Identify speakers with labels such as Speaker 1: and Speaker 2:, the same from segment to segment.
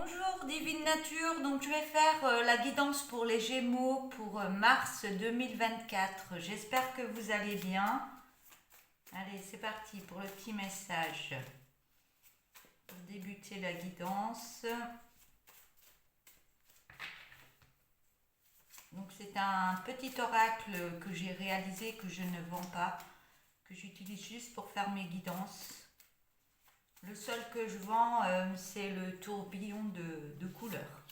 Speaker 1: Bonjour Divine Nature, donc je vais faire la guidance pour les Gémeaux pour mars 2024. J'espère que vous allez bien. Allez, c'est parti pour le petit message. Pour débuter la guidance. Donc c'est un petit oracle que j'ai réalisé, que je ne vends pas, que j'utilise juste pour faire mes guidances. Le seul que je vends, c'est le tourbillon de couleurs.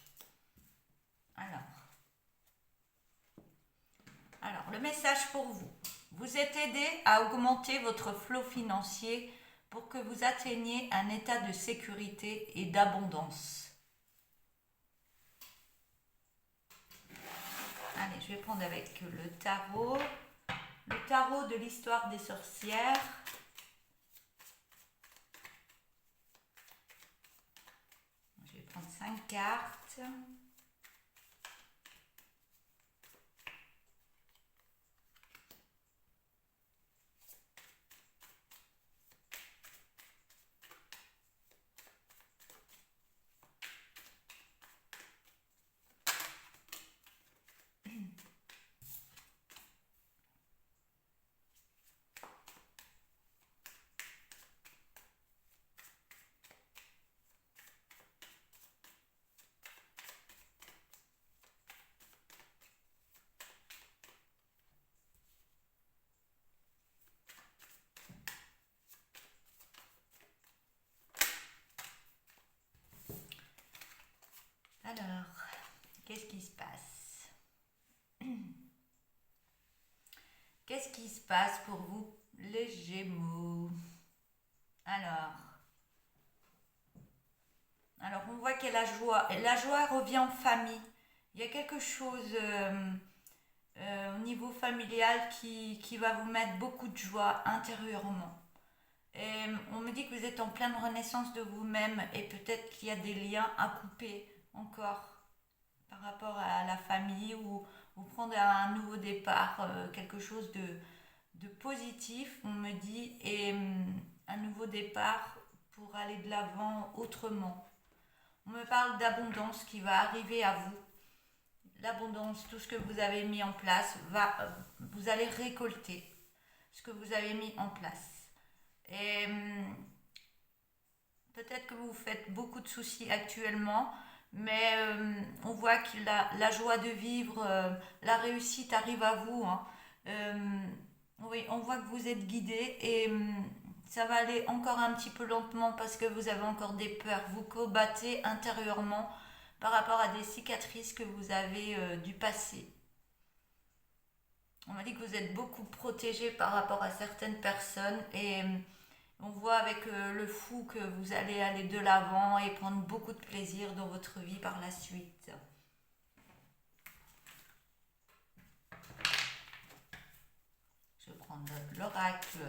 Speaker 1: Alors, le message pour vous. Vous êtes aidé à augmenter votre flot financier pour que vous atteigniez un état de sécurité et d'abondance. Allez, je vais prendre avec le tarot de l'histoire des sorcières. Je vais prendre 5 cartes. Alors, qu'est-ce qui se passe? Qu'est-ce qui se passe pour vous, les Gémeaux? Alors on voit qu'il y a la joie. Et la joie revient en famille. Il y a quelque chose au niveau familial qui va vous mettre beaucoup de joie intérieurement. Et on me dit que vous êtes en pleine renaissance de vous-même et peut-être qu'il y a des liens à couper encore par rapport à la famille ou prendre un nouveau départ, quelque chose de positif, on me dit, et un nouveau départ pour aller de l'avant autrement. On me parle d'abondance qui va arriver à vous. L'abondance, tout ce que vous avez mis en place, vous allez récolter ce que vous avez mis en place. Et peut-être que vous vous faites beaucoup de soucis actuellement, mais on voit que la joie de vivre, la réussite arrive à vous. Hein. Oui, on voit que vous êtes guidé et ça va aller encore un petit peu lentement parce que vous avez encore des peurs. Vous combattez intérieurement par rapport à des cicatrices que vous avez du passé. On m'a dit que vous êtes beaucoup protégé par rapport à certaines personnes et on voit avec le fou que vous allez aller de l'avant et prendre beaucoup de plaisir dans votre vie par la suite. Je vais prendre l'oracle.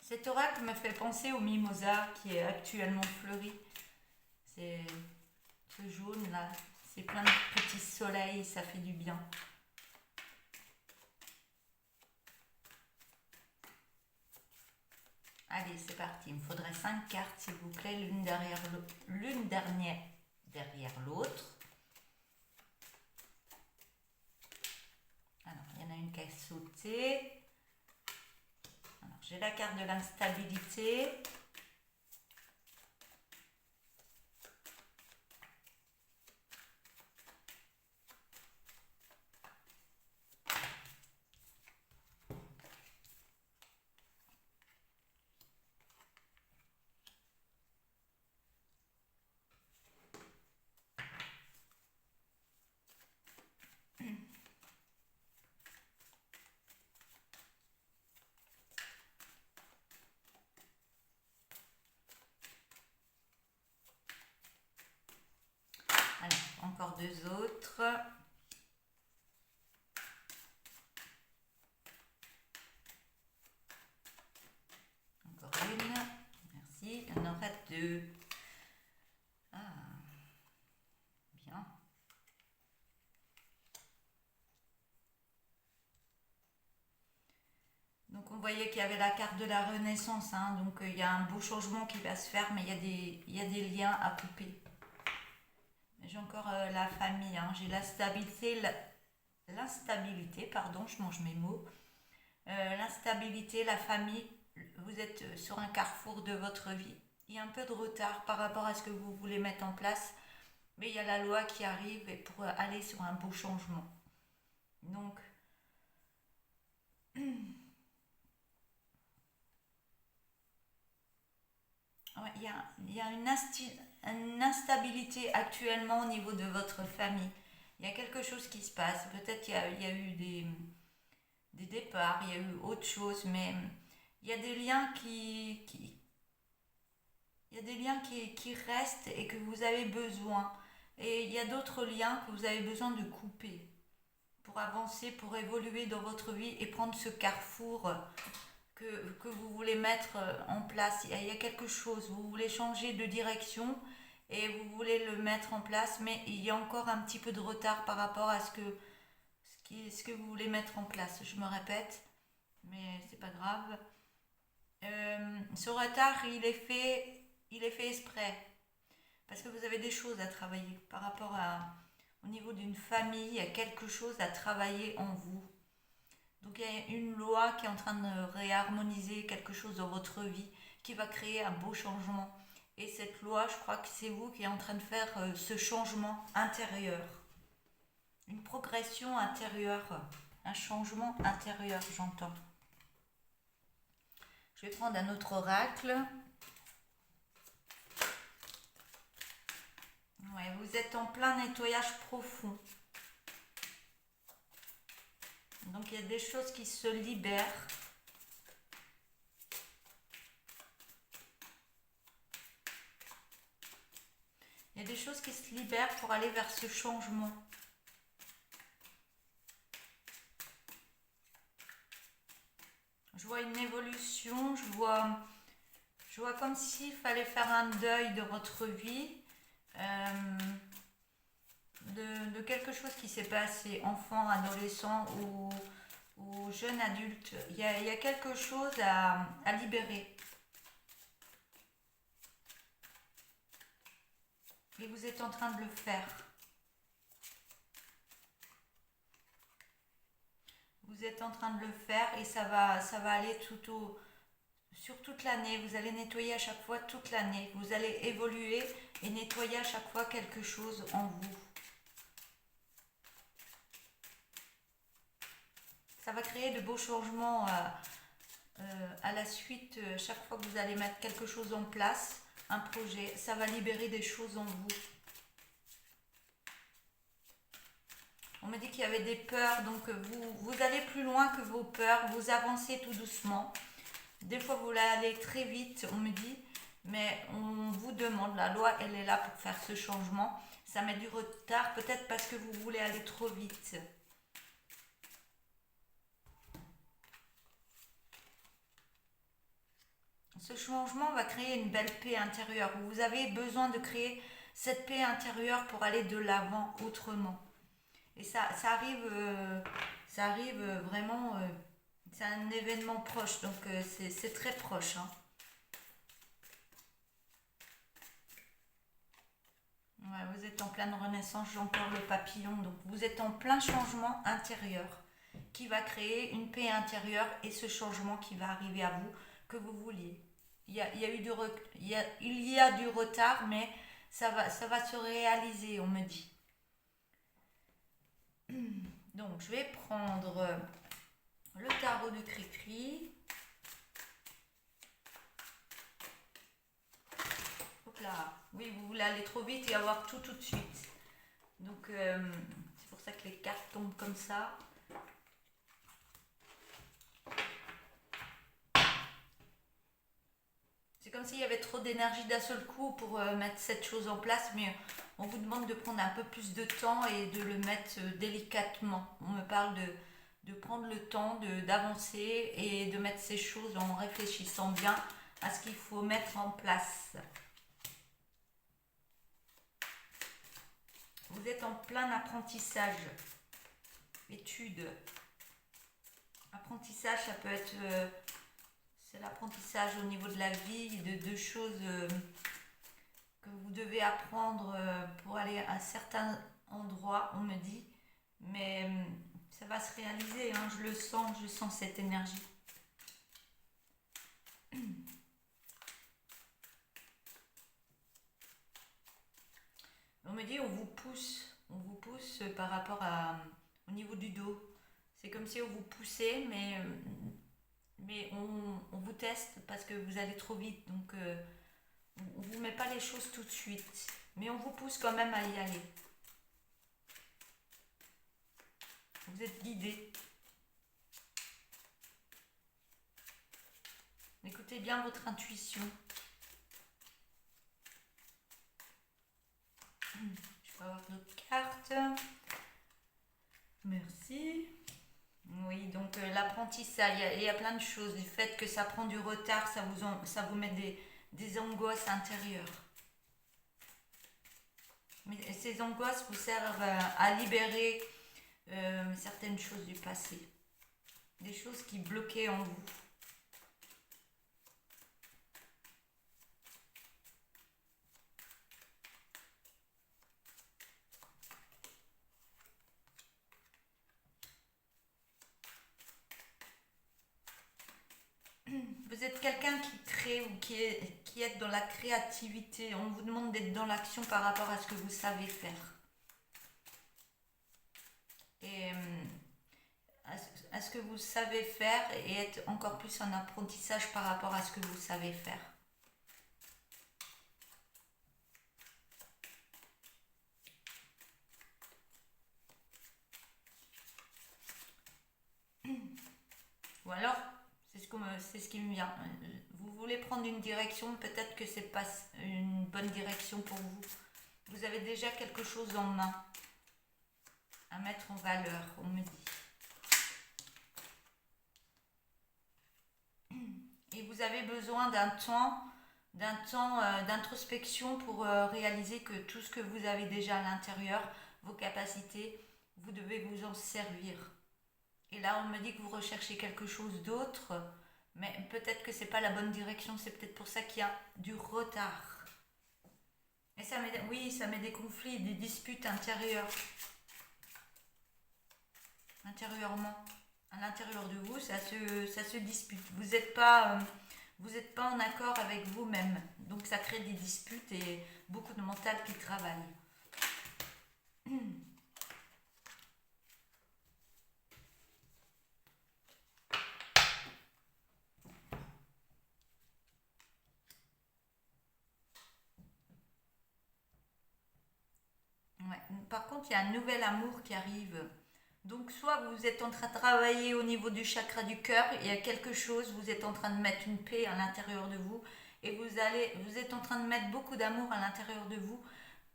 Speaker 1: Cet oracle me fait penser au mimosa qui est actuellement fleuri. C'est ce jaune là, c'est plein de petits soleils, ça fait du bien. Allez, c'est parti. Il me faudrait 5 cartes, s'il vous plaît, l'une dernière derrière l'autre. Alors, il y en a une qui a sauté. Alors, j'ai la carte de l'instabilité. Alors, encore deux autres. Donc on voyait qu'il y avait la carte de la Renaissance, hein, donc il y a un beau changement qui va se faire, mais il y a des liens à couper. J'ai encore la famille, hein, j'ai la stabilité, l'instabilité, pardon, je mange mes mots. L'instabilité, la famille, vous êtes sur un carrefour de votre vie. Il y a un peu de retard par rapport à ce que vous voulez mettre en place, mais il y a la loi qui arrive et pour aller sur un beau changement. Donc, ouais, il y a une instabilité actuellement au niveau de votre famille. Il y a quelque chose qui se passe. Peut-être il y a eu des départs, il y a eu autre chose, mais il y a des liens il y a des liens qui restent et que vous avez besoin. Et il y a d'autres liens que vous avez besoin de couper pour avancer, pour évoluer dans votre vie et prendre ce carrefour que vous voulez mettre en place. Il y a quelque chose, vous voulez changer de direction et vous voulez le mettre en place, mais il y a encore un petit peu de retard par rapport à ce que vous voulez mettre en place. Je me répète, mais c'est pas grave. Ce retard, il est fait exprès parce que vous avez des choses à travailler par rapport au niveau d'une famille. Il y a quelque chose à travailler en vous. Donc il y a une loi qui est en train de réharmoniser quelque chose dans votre vie, qui va créer un beau changement. Et cette loi, je crois que c'est vous qui êtes en train de faire ce changement intérieur. Une progression intérieure, un changement intérieur, j'entends. Je vais prendre un autre oracle. Ouais, vous êtes en plein nettoyage profond. Donc il y a des choses qui se libèrent. Il y a des choses qui se libèrent pour aller vers ce changement. Je vois une évolution, je vois comme s'il fallait faire un deuil de votre vie, de quelque chose qui s'est passé, enfant, adolescent ou jeune adulte. Il y a quelque chose à libérer. Et vous êtes en train de le faire. Vous êtes en train de le faire et ça va aller sur toute l'année. Vous allez nettoyer à chaque fois toute l'année. Vous allez évoluer et nettoyer à chaque fois quelque chose en vous. Ça va créer de beaux changements à la suite. Chaque fois que vous allez mettre quelque chose en place, un projet, ça va libérer des choses en vous. On me dit qu'il y avait des peurs, donc vous allez plus loin que vos peurs, vous avancez tout doucement. Des fois, vous allez très vite, on me dit, mais on vous demande, la loi, elle est là pour faire ce changement. Ça met du retard, peut-être parce que vous voulez aller trop vite. Ce changement va créer une belle paix intérieure. Vous avez besoin de créer cette paix intérieure pour aller de l'avant autrement. Et ça arrive vraiment, c'est un événement proche, donc c'est très proche. Hein. Ouais, vous êtes en pleine renaissance, j'ai encore le papillon, donc vous êtes en plein changement intérieur qui va créer une paix intérieure et ce changement qui va arriver à vous que vous vouliez. Il y a eu il y a du retard, mais ça va se réaliser, on me dit. Donc, je vais prendre le tarot de Cricri. Hop là. Oui, vous voulez aller trop vite et avoir tout de suite. Donc, c'est pour ça que les cartes tombent comme ça. C'est comme s'il y avait trop d'énergie d'un seul coup pour mettre cette chose en place, mais on vous demande de prendre un peu plus de temps et de le mettre délicatement. On me parle de prendre le temps d'avancer et de mettre ces choses en réfléchissant bien à ce qu'il faut mettre en place. Vous êtes en plein apprentissage, étude. Apprentissage, ça peut être... c'est l'apprentissage au niveau de la vie, de choses que vous devez apprendre pour aller à certains endroits, on me dit. Mais ça va se réaliser, hein, je sens cette énergie. On me dit on vous pousse par rapport au niveau du dos. C'est comme si on vous poussait, mais on vous teste parce que vous allez trop vite. Donc on ne vous met pas les choses tout de suite. Mais on vous pousse quand même à y aller. Vous êtes guidé. Écoutez bien votre intuition. Je vais avoir d'autres cartes. Merci. Oui, donc l'apprentissage, il y a plein de choses. Du fait que ça prend du retard, ça vous met des angoisses intérieures. Mais ces angoisses vous servent à libérer certaines choses du passé. Des choses qui bloquaient en vous. Vous êtes quelqu'un qui crée ou qui est dans la créativité. On vous demande d'être dans l'action par rapport à ce que vous savez faire. Et à ce que vous savez faire et être encore plus en apprentissage par rapport à ce que vous savez faire. Ou alors, c'est ce qui me vient. Vous voulez prendre une direction, peut-être que c'est pas une bonne direction pour vous. Vous avez déjà quelque chose en main à mettre en valeur, on me dit. Et vous avez besoin d'un temps d'introspection pour réaliser que tout ce que vous avez déjà à l'intérieur, vos capacités, vous devez vous en servir. Et là, on me dit que vous recherchez quelque chose d'autre, mais peut-être que c'est pas la bonne direction, c'est peut-être pour ça qu'il y a du retard. Et ça met des conflits, des disputes intérieures. Intérieurement. À l'intérieur de vous, ça se dispute. Vous n'êtes pas en accord avec vous-même. Donc ça crée des disputes et beaucoup de mental qui travaille. Ouais. Par contre, il y a un nouvel amour qui arrive. Donc, soit vous êtes en train de travailler au niveau du chakra du cœur, il y a quelque chose, vous êtes en train de mettre une paix à l'intérieur de vous, et vous êtes en train de mettre beaucoup d'amour à l'intérieur de vous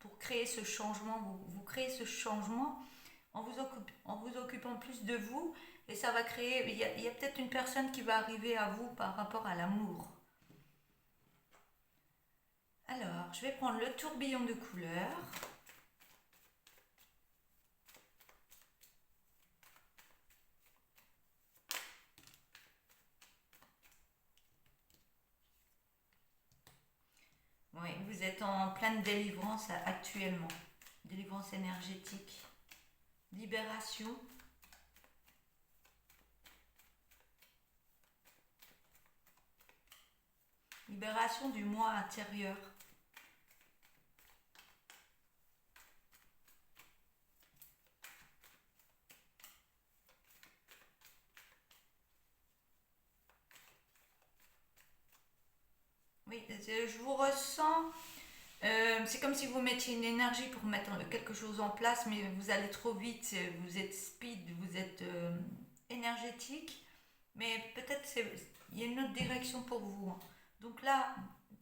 Speaker 1: pour créer ce changement. Vous créez ce changement en vous occupant plus de vous, et ça va créer. Il y a peut-être une personne qui va arriver à vous par rapport à l'amour. Alors, je vais prendre le tourbillon de couleurs. Oui, vous êtes en pleine délivrance actuellement. Délivrance énergétique. Libération. Libération du moi intérieur. Oui, je vous ressens. C'est comme si vous mettiez une énergie pour mettre quelque chose en place, mais vous allez trop vite, vous êtes speed, vous êtes énergétique, mais peut-être il y a une autre direction pour vous, hein. Donc là,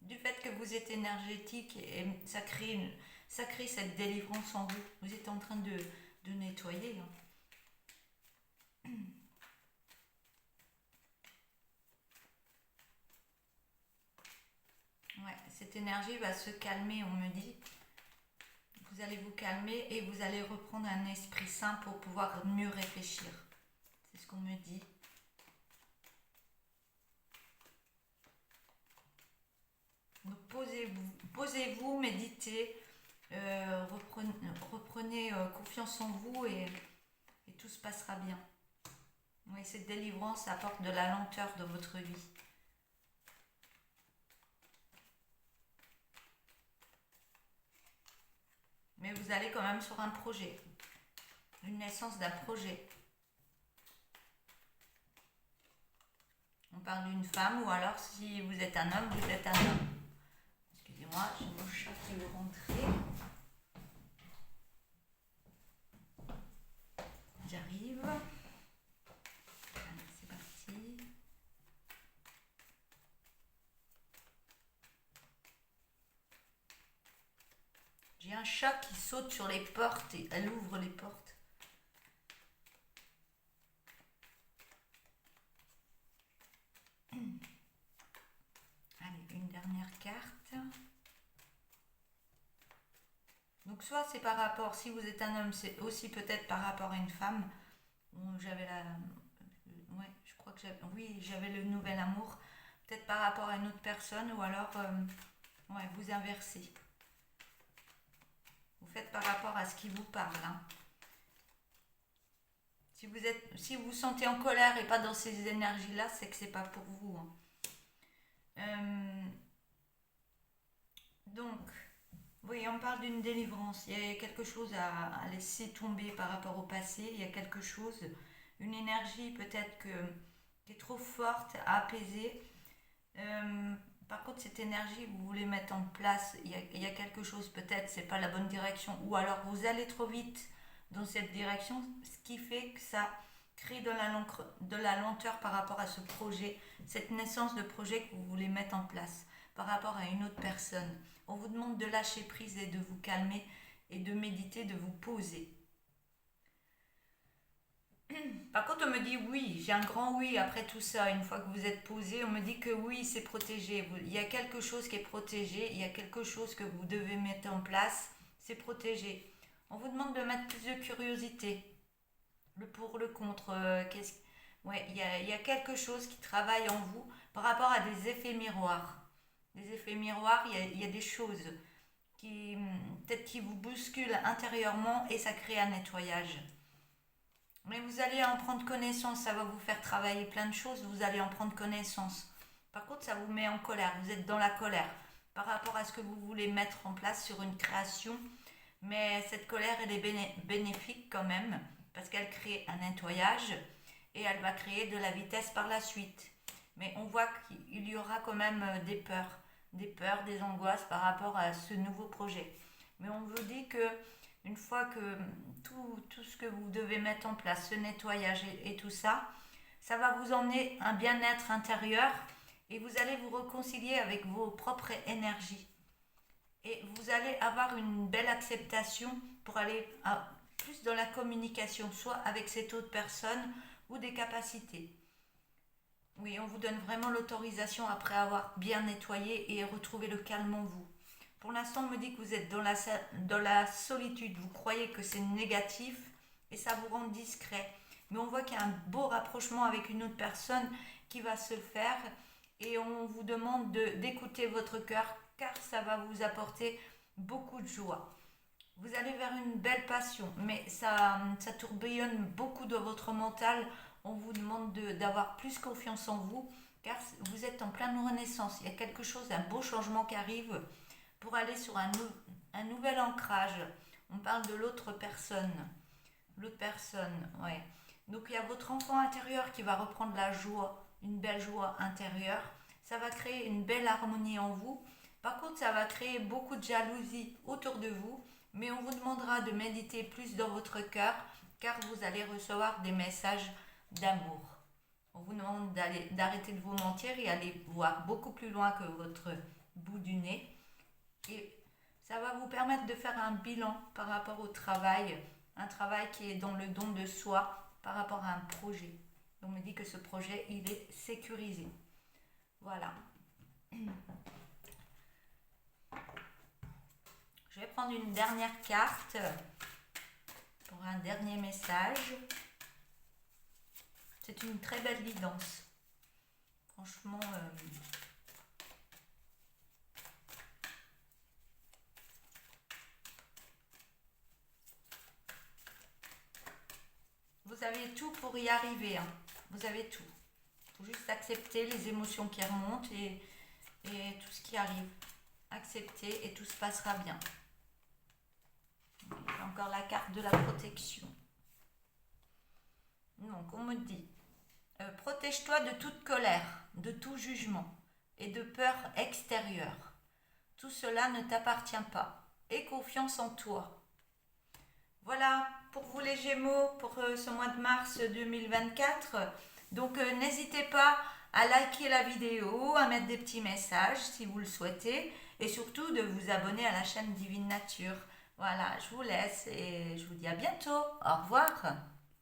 Speaker 1: du fait que vous êtes énergétique, et ça crée cette délivrance en vous. Vous êtes en train de nettoyer, hein. Ouais, cette énergie va se calmer, on me dit. Vous allez vous calmer et vous allez reprendre un esprit sain pour pouvoir mieux réfléchir. C'est ce qu'on me dit. posez-vous, méditez, reprenez confiance en vous et tout se passera bien. Oui, cette délivrance apporte de la lenteur dans votre vie. Mais vous allez quand même sur un projet, une naissance d'un projet. On parle d'une femme ou alors si vous êtes un homme, vous êtes un homme. Excusez-moi, j'ai mon chat qui veut rentrer. J'arrive. Allez, c'est parti. J'ai un chat qui saute sur les portes et elle ouvre les portes. Allez, une dernière carte. Donc soit c'est par rapport, si vous êtes un homme, c'est aussi peut-être par rapport à une femme. J'avais la... Ouais, je crois que j'avais... Oui, j'avais le nouvel amour. Peut-être par rapport à une autre personne ou alors ouais, vous inversez. Vous faites par rapport à ce qui vous parle. Hein. Si vous vous sentez en colère et pas dans ces énergies-là, c'est que c'est pas pour vous. Hein. Donc, oui, on parle d'une délivrance. Il y a quelque chose à laisser tomber par rapport au passé. Il y a quelque chose, une énergie peut-être qui est trop forte à apaiser. Par contre, cette énergie, vous voulez mettre en place, il y a quelque chose, peut-être, c'est pas la bonne direction, ou alors vous allez trop vite dans cette direction, ce qui fait que ça crée de la lenteur par rapport à ce projet, cette naissance de projet que vous voulez mettre en place par rapport à une autre personne. On vous demande de lâcher prise et de vous calmer et de méditer, de vous poser. Par contre, on me dit oui, j'ai un grand oui après tout ça. Une fois que vous êtes posé, on me dit que oui, c'est protégé. Il y a quelque chose qui est protégé, il y a quelque chose que vous devez mettre en place, c'est protégé. On vous demande de mettre plus de curiosité, le pour, le contre. Ouais, il y a quelque chose qui travaille en vous par rapport à des effets miroirs. Des effets miroirs, il y a des choses qui peut-être qui vous bousculent intérieurement et ça crée un nettoyage. Mais vous allez en prendre connaissance, ça va vous faire travailler plein de choses, vous allez en prendre connaissance. Par contre, ça vous met en colère, vous êtes dans la colère par rapport à ce que vous voulez mettre en place sur une création. Mais cette colère, elle est bénéfique quand même, parce qu'elle crée un nettoyage et elle va créer de la vitesse par la suite. Mais on voit qu'il y aura quand même des peurs, des angoisses par rapport à ce nouveau projet. Mais on vous dit que une fois que tout ce que vous devez mettre en place, ce nettoyage et tout ça, ça va vous emmener un bien-être intérieur et vous allez vous réconcilier avec vos propres énergies. Et vous allez avoir une belle acceptation pour aller plus dans la communication, soit avec cette autre personne ou des capacités. Oui, on vous donne vraiment l'autorisation après avoir bien nettoyé et retrouvé le calme en vous. Pour l'instant, on me dit que vous êtes dans la solitude. Vous croyez que c'est négatif et ça vous rend discret. Mais on voit qu'il y a un beau rapprochement avec une autre personne qui va se faire et on vous demande d'écouter votre cœur car ça va vous apporter beaucoup de joie. Vous allez vers une belle passion, mais ça tourbillonne beaucoup dans votre mental. On vous demande d'avoir plus confiance en vous car vous êtes en pleine renaissance. Il y a quelque chose, un beau changement qui arrive pour aller sur un nouvel ancrage. On parle de l'autre personne. L'autre personne, ouais. Donc il y a votre enfant intérieur qui va reprendre la joie, une belle joie intérieure. Ça va créer une belle harmonie en vous. Par contre, ça va créer beaucoup de jalousie autour de vous. Mais on vous demandera de méditer plus dans votre cœur car vous allez recevoir des messages d'amour. On vous demande d'arrêter de vous mentir et aller voir beaucoup plus loin que votre bout du nez. Et ça va vous permettre de faire un bilan par rapport au travail, un travail qui est dans le don de soi par rapport à un projet. On me dit que ce projet, il est sécurisé. Voilà. Je vais prendre une dernière carte pour un dernier message. C'est une très belle guidance. Franchement, tout pour y arriver, hein. Vous avez tout. Il faut juste accepter les émotions qui remontent et tout ce qui arrive. Accepter et tout se passera bien. J'ai encore la carte de la protection. Donc, on me dit, protège-toi de toute colère, de tout jugement et de peur extérieure. Tout cela ne t'appartient pas. Aie confiance en toi. Voilà pour vous les Gémeaux pour ce mois de mars 2024. Donc n'hésitez pas à liker la vidéo, à mettre des petits messages si vous le souhaitez et surtout de vous abonner à la chaîne Divine Nature. Voilà, je vous laisse et je vous dis à bientôt. Au revoir.